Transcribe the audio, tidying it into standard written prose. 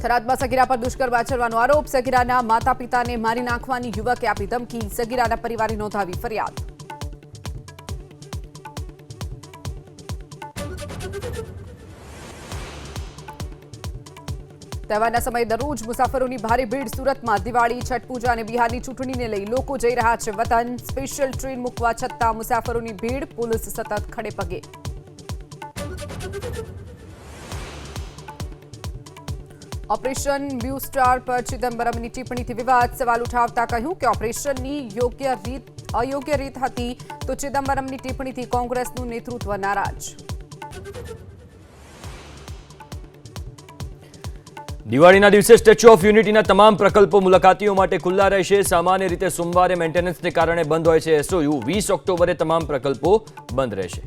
થરાદમાં સગીરા પર દુષ્કર્મ આચરવાનો આરોપ. સગીરાના માતા પિતાને મારી નાખવાની યુવકે આપી ધમકી. સગીરાના પરિવારે નોંધાવી ફરિયાદ. તહેવારના સમયે દરરોજ મુસાફરોની ભારે ભીડ. સુરતમાં દિવાળી, છઠ પૂજા અને બિહારની ચૂંટણીને લઈ લોકો જઈ રહ્યા છે વતન. સ્પેશિયલ ટ્રેન મૂકવા છતાં મુસાફરોની ભીડ. પોલીસ સતત ખડે પગે. ઓપરેશન બ્લુ સ્ટાર પર ચિદમ્બરમની ટિપ્પણીથી વિવાદ. સવાલ ઉઠાવતા કહ્યું કે ઓપરેશનની અયોગ્ય રીત હતી તો ચિદમ્બરમની ટિપ્પણીથી કોંગ્રેસનું નેતૃત્વ નારાજ. દિવાળીના દિવસે સ્ટેચ્યુ ઓફ યુનિટીના તમામ પ્રકલ્પો મુલાકાતીઓ માટે ખુલ્લા રહેશે. સામાન્ય રીતે સોમવારે મેન્ટેનન્સને કારણે બંધ હોય છે એસઓયુ. 20 ઓક્ટોબરે તમામ પ્રકલ્પો બંધ રહેશે.